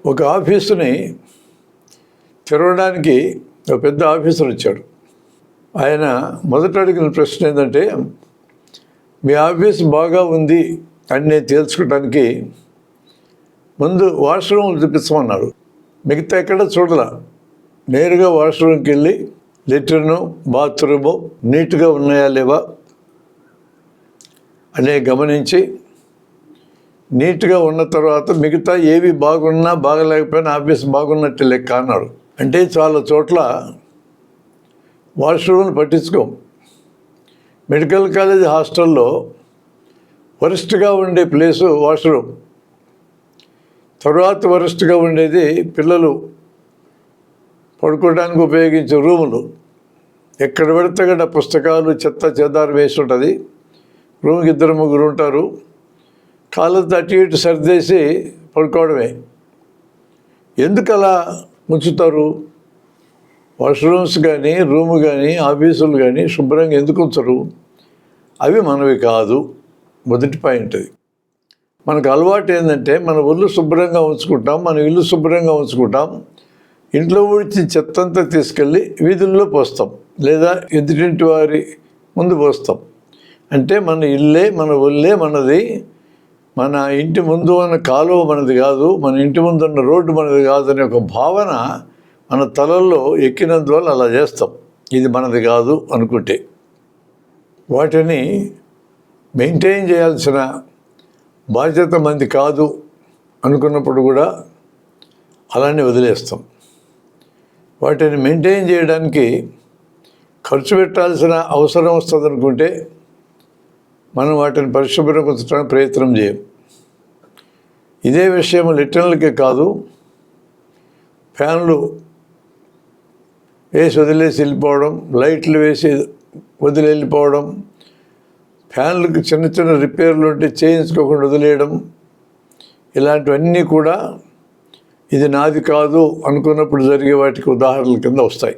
ఒక ఆఫీసుని తెరవడానికి ఒక పెద్ద ఆఫీసర్ వచ్చాడు. ఆయన మొదట అడిగిన ప్రశ్న ఏంటంటే, మీ ఆఫీస్ బాగా ఉంది అని నేను తేల్చుకోవడానికి ముందు వాష్రూమ్ చూపించమన్నాడు. మిగతా ఎక్కడ చూడాల, నేరుగా వాష్రూమ్కి వెళ్ళి లెట్రిను బాత్రూము నీట్గా ఉన్నాయా లేవా అనే గమనించి, నీట్గా ఉన్న తర్వాత మిగతా ఏవి బాగున్నా బాగలేకపోయినా ఆఫీస్ బాగున్నట్టు లెక్క అన్నాడు. అంటే చాలా చోట్ల వాష్రూమ్ని పట్టించుకోం. మెడికల్ కాలేజ్ హాస్టల్లో వరస్ట్గా ఉండే ప్లేసు వాష్రూమ్, తర్వాత వరస్ట్గా ఉండేది పిల్లలు పడుకోవడానికి ఉపయోగించే రూములు. ఎక్కడ పెడితే అక్కడ పుస్తకాలు చెత్త చెదారు వేసి ఉంటుంది. రూమ్కి 2-3 ఉంటారు. కాళ్ళతో అటు ఇటు సర్దేసి పడుకోవడమే. ఎందుకు అలా ఉంచుతారు? వాష్రూమ్స్ కానీ రూము కానీ ఆఫీసులు కానీ శుభ్రంగా ఎందుకు ఉంచరు? అవి మనవి కాదు. మొదటి పాయింట్ అది. మనకు అలవాటు ఏంటంటే, మన ఒళ్ళు శుభ్రంగా ఉంచుకుంటాం, మన ఇల్లు శుభ్రంగా ఉంచుకుంటాం. ఇంట్లో ఊడ్చి చెత్తంతా తీసుకెళ్ళి వీధుల్లో పోస్తాం, లేదా ఎదుటింటి వారి ముందు పోస్తాం. అంటే మన ఇల్లే, మన ఒళ్ళే మనది. మన ఇంటి ముందు ఉన్న కాలువ మనది కాదు, మన ఇంటి ముందు ఉన్న రోడ్డు మనది కాదు అనే ఒక భావన మన తలల్లో ఎక్కినందువల్ల అలా చేస్తాం. ఇది మనది కాదు అనుకుంటే. వాటిని మెయింటైన్ చేయాల్సిన బాధ్యత మంది కాదు అనుకున్నప్పుడు కూడా అలానే వదిలేస్తాం. వాటిని మెయింటైన్ చేయడానికి ఖర్చు పెట్టాల్సిన అవసరం వస్తుంది అనుకుంటే మనం వాటిని పరిశుభ్రంగా ఉంచడానికి ప్రయత్నం చేయం. ఇదే విషయం లిటరల్కే కాదు, ఫ్యాన్లు వేసి వదిలేసి వెళ్ళిపోవడం, లైట్లు వేసి వదిలి వెళ్ళిపోవడం, ఫ్యాన్లకు చిన్న చిన్న రిపేర్లు ఉంటే చేయించుకోకుండా వదిలేయడం, ఇలాంటివన్నీ కూడా ఇది నాది కాదు అనుకున్నప్పుడు జరిగే వాటికి ఉదాహరణల కింద వస్తాయి.